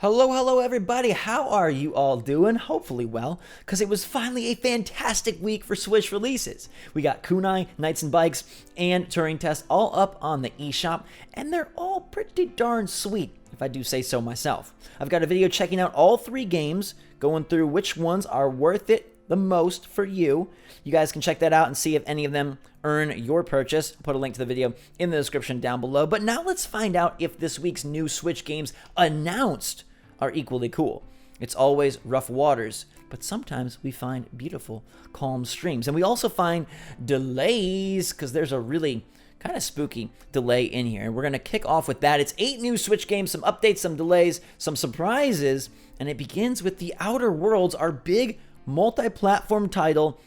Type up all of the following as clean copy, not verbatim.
Hello everybody. How are you all doing? Hopefully well, because it was finally a fantastic week for Switch releases. We got Kunai, Knights and Bikes, and Turing Test all up on the eShop, and they're all pretty darn sweet, if I do say so myself. I've got a video checking out all three games, going through which ones are worth it the most for you. You guys can check that out and see if any of them earn your purchase. I'll put a link to the video in the description down below. But now let's find out if this week's new Switch games announced are equally cool. It's always rough waters, but sometimes we find beautiful, calm streams. And we also find delays, because there's a really kind of spooky delay in here. And we're going to kick off with that. It's 8 new Switch games, some updates, some delays, some surprises, and it begins with The Outer Worlds, our big multi-platform title,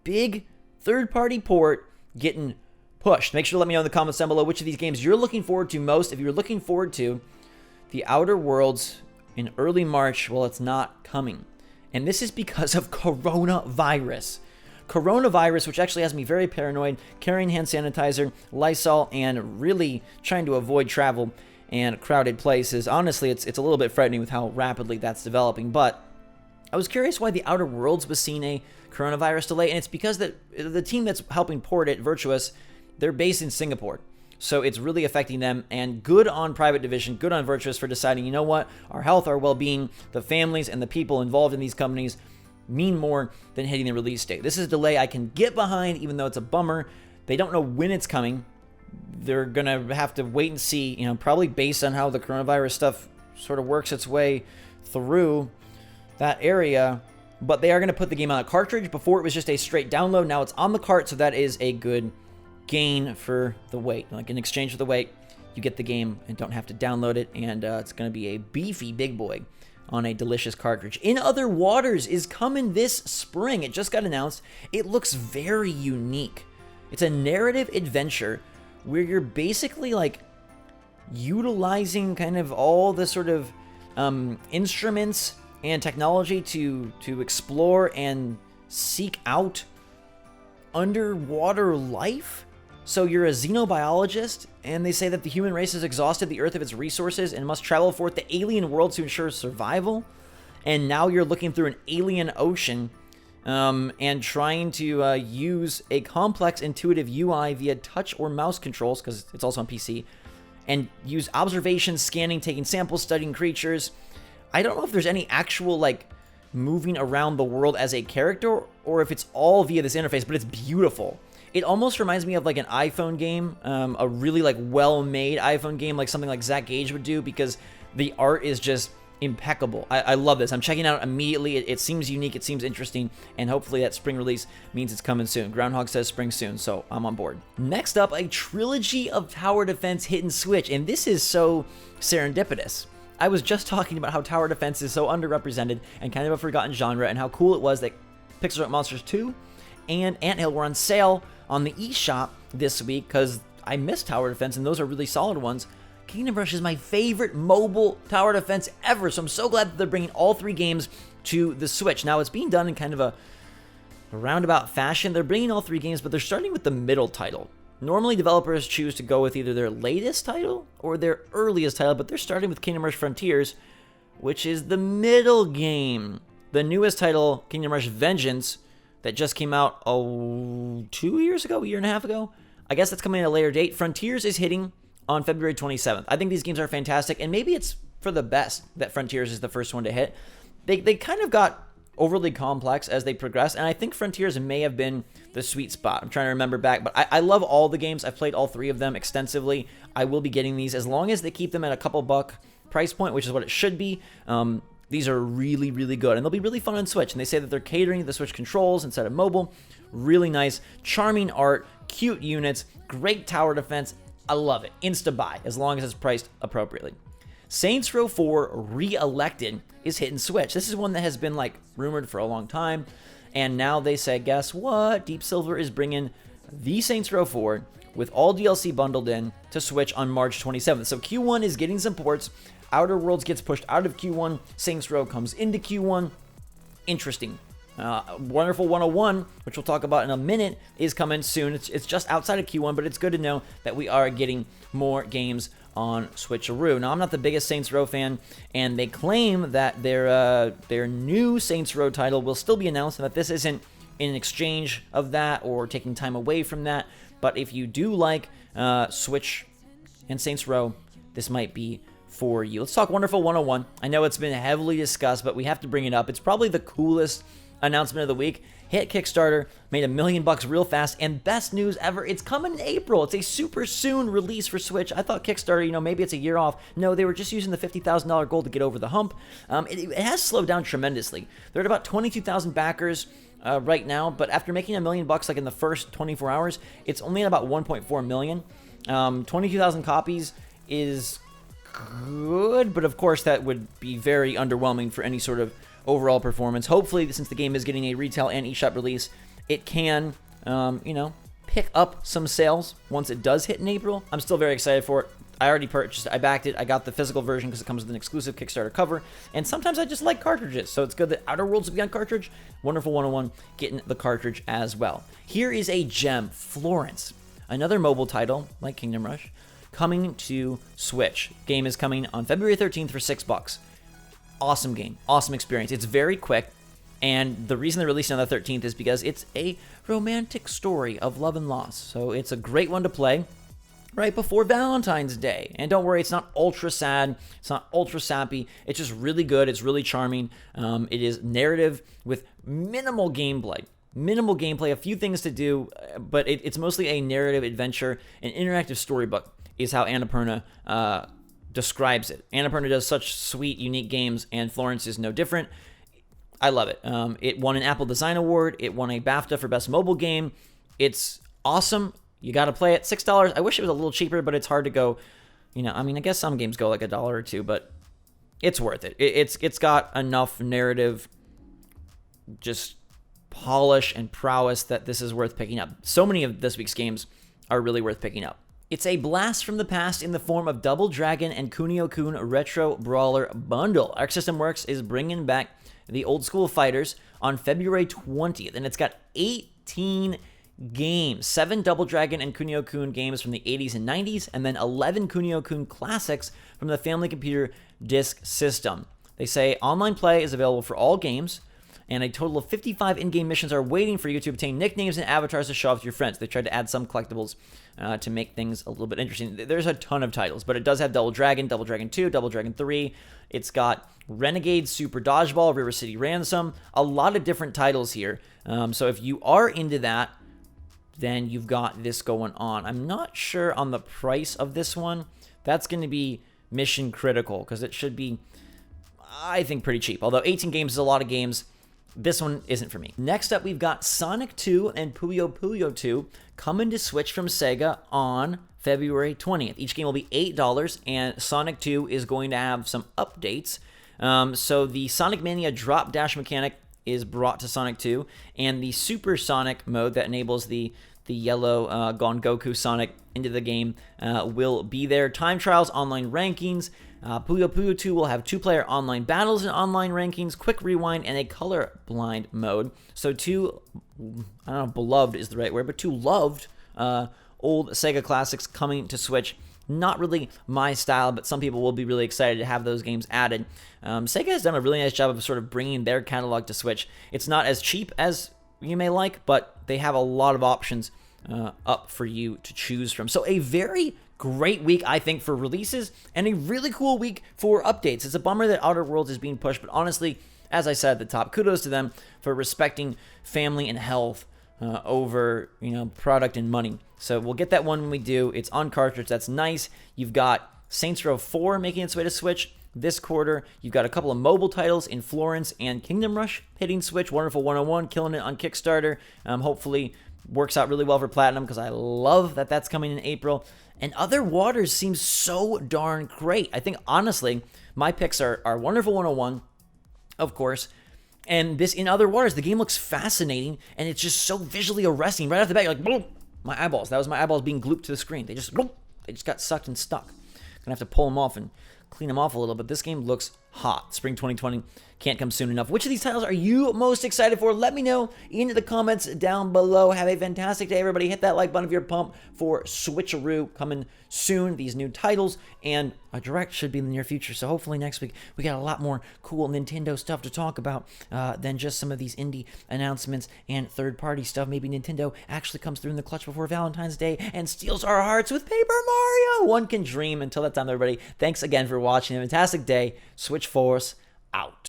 big third-party port getting pushed. Make sure to let me know in the comments down below which of these games you're looking forward to most. If you're looking forward to The Outer Worlds in early March, well, it's not coming. And this is because of coronavirus. Coronavirus, which actually has me very paranoid, carrying hand sanitizer, Lysol, and really trying to avoid travel and crowded places. Honestly, it's a little bit frightening with how rapidly that's developing. But I was curious why The Outer Worlds was seeing a coronavirus delay, and it's because the team that's helping port it, Virtuous, they're based in Singapore. So it's really affecting them, and good on Private Division, good on Virtuous for deciding, you know what, our health, our well-being, the families and the people involved in these companies mean more than hitting the release date. This is a delay I can get behind, even though it's a bummer. They don't know when it's coming. They're going to have to wait and see, probably based on how the coronavirus stuff sort of works its way through that area. But they are going to put the game on a cartridge. Before it was just a straight download. Now it's on the cart, so that is a good gain for the wait. Like in exchange for the wait, you get the game and don't have to download it, and it's going to be a beefy big boy on a delicious cartridge. In Other Waters is coming this spring. It just got announced. It looks very unique. It's a narrative adventure where you're basically like utilizing kind of all the sort of instruments and technology to explore and seek out underwater life. So you're a xenobiologist, and they say that the human race has exhausted the Earth of its resources and must travel forth to alien worlds to ensure survival. And now you're looking through an alien ocean and trying to use a complex, intuitive UI via touch or mouse controls, because it's also on PC, and use observation, scanning, taking samples, studying creatures. I don't know if there's any actual, moving around the world as a character, or if it's all via this interface, but it's beautiful. It almost reminds me of an iPhone game, a really well-made iPhone game, like something like Zach Gage would do, because the art is just impeccable. I love this. I'm checking it out immediately. It seems unique. It seems interesting, and hopefully that spring release means it's coming soon. Groundhog says spring soon, so I'm on board. Next up, a trilogy of tower defense hidden Switch, and this is so serendipitous. I was just talking about how tower defense is so underrepresented and kind of a forgotten genre, and how cool it was that Pixel Junk Monsters 2 and Anthill were on sale on the eShop this week, because I miss tower defense, and those are really solid ones. Kingdom Rush is my favorite mobile tower defense ever, so I'm so glad that they're bringing all three games to the Switch. Now, it's being done in kind of a roundabout fashion. They're bringing all three games, but they're starting with the middle title. Normally, developers choose to go with either their latest title or their earliest title, but they're starting with Kingdom Rush Frontiers, which is the middle game. The newest title, Kingdom Rush Vengeance, that just came out 2 years ago, a year and a half ago. I guess that's coming at a later date. Frontiers is hitting on February 27th. I think these games are fantastic, and maybe it's for the best that Frontiers is the first one to hit. They kind of got overly complex as they progress, and I think Frontiers may have been the sweet spot. I'm trying to remember back, but I love all the games. I've played all three of them extensively. I will be getting these as long as they keep them at a couple buck price point, which is what it should be. These are really, really good, and they'll be really fun on Switch. And they say that they're catering to the Switch controls instead of mobile. Really nice, charming art, cute units, great tower defense. I love it. Insta-buy, as long as it's priced appropriately. Saints Row 4 Re-Elected is hitting Switch. This is one that has been rumored for a long time, and now they say, guess what? Deep Silver is bringing the Saints Row 4 with all DLC bundled in to Switch on March 27th. So Q1 is getting some ports. Outer Worlds gets pushed out of Q1. Saints Row comes into Q1. Interesting. Wonderful 101, which we'll talk about in a minute, is coming soon. It's just outside of Q1, but it's good to know that we are getting more games on Switcheroo. Now, I'm not the biggest Saints Row fan, and they claim that their new Saints Row title will still be announced, and that this isn't in exchange of that or taking time away from that. But if you do like Switch and Saints Row, this might be for you. Let's talk Wonderful 101. I know it's been heavily discussed, but we have to bring it up. It's probably the coolest announcement of the week. Hit Kickstarter, made $1 million real fast, and best news ever, it's coming in April. It's a super soon release for Switch. I thought Kickstarter, maybe it's a year off. No, they were just using the $50,000 goal to get over the hump. It has slowed down tremendously. They're at about 22,000 backers right now, but after making $1 million like in the first 24 hours, it's only at about 1.4 million. 22,000 copies is good, but of course that would be very underwhelming for any sort of overall performance. Hopefully, since the game is getting a retail and eShop release, it can, pick up some sales once it does hit in April. I'm still very excited for it. I already purchased it. I backed it. I got the physical version because it comes with an exclusive Kickstarter cover. And sometimes I just like cartridges, so it's good that Outer Worlds will be on cartridge. Wonderful 101 getting the cartridge as well. Here is a gem, Florence. Another mobile title, like Kingdom Rush, coming to Switch. Game is coming on February 13th for $6. Awesome game, awesome experience. It's very quick, and the reason they're releasing on the 13th is because it's a romantic story of love and loss. So it's a great one to play right before Valentine's Day. And don't worry, it's not ultra sad, it's not ultra sappy. It's just really good. It's really charming. It is narrative with minimal gameplay. A few things to do, but it's mostly a narrative adventure, an interactive storybook is how Annapurna describes it. Annapurna does such sweet, unique games, and Florence is no different. I love it. It won an Apple Design Award. It won a BAFTA for Best Mobile Game. It's awesome. You got to play it. $6. I wish it was a little cheaper, but it's hard to go. I guess some games go like $1 or $2, but it's worth it. It's got enough narrative, just polish and prowess that this is worth picking up. So many of this week's games are really worth picking up. It's a blast from the past in the form of Double Dragon and Kunio-kun Retro Brawler Bundle. Arc System Works is bringing back the old school fighters on February 20th, and it's got 18 games. 7 Double Dragon and Kunio-kun games from the 80s and 90s, and then 11 Kunio-kun classics from the Family Computer Disk System. They say online play is available for all games, and a total of 55 in-game missions are waiting for you to obtain nicknames and avatars to show off to your friends. They tried to add some collectibles to make things a little bit interesting. There's a ton of titles, but it does have Double Dragon 2, Double Dragon 3. It's got Renegade, Super Dodgeball, River City Ransom, a lot of different titles here. So if you are into that, then you've got this going on. I'm not sure on the price of this one. That's going to be mission critical because it should be, I think, pretty cheap. Although 18 games is a lot of games, this one isn't for me. Next up, we've got Sonic 2 and Puyo Puyo 2 coming to Switch from Sega on February 20th. Each game will be $8, and Sonic 2 is going to have some updates. So the Sonic Mania drop dash mechanic is brought to Sonic 2, and the Super Sonic mode that enables the yellow Gon Goku Sonic into the game will be there. Time trials, online rankings. Puyo Puyo 2 will have 2-player online battles and online rankings, quick rewind, and a color blind mode. So two, I don't know, beloved is the right word, but two loved old Sega classics coming to Switch. Not really my style, but some people will be really excited to have those games added. Sega has done a really nice job of sort of bringing their catalog to Switch. It's not as cheap as you may like, but they have a lot of options up for you to choose from. So a very great week, I think, for releases, and a really cool week for updates. It's a bummer that Outer Worlds is being pushed, but honestly, as I said at the top, kudos to them for respecting family and health over, product and money. So we'll get that one when we do. It's on cartridge. That's nice. You've got Saints Row 4 making its way to Switch this quarter. You've got a couple of mobile titles in Florence and Kingdom Rush hitting Switch. Wonderful 101 killing it on Kickstarter. Hopefully works out really well for Platinum because I love that that's coming in April. And Other Waters seems so darn great. I think, honestly, my picks are Wonderful 101, of course, and this In Other Waters. The game looks fascinating, and it's just so visually arresting. Right off the bat, you're like, boom, my eyeballs. That was my eyeballs being glued to the screen. They just got sucked and stuck. Gonna have to pull them off and clean them off a little, but this game looks hot. Spring 2020 can't come soon enough. Which of these titles are you most excited for? Let me know in the comments down below. Have a fantastic day, everybody. Hit that like button if you're pumped for Switcheroo coming soon. These new titles and a Direct should be in the near future. So hopefully next week we got a lot more cool Nintendo stuff to talk about than just some of these indie announcements and third-party stuff. Maybe Nintendo actually comes through in the clutch before Valentine's Day and steals our hearts with Paper Mario. One can dream. Until that time, everybody, thanks again for watching. A fantastic day. Switch Force out.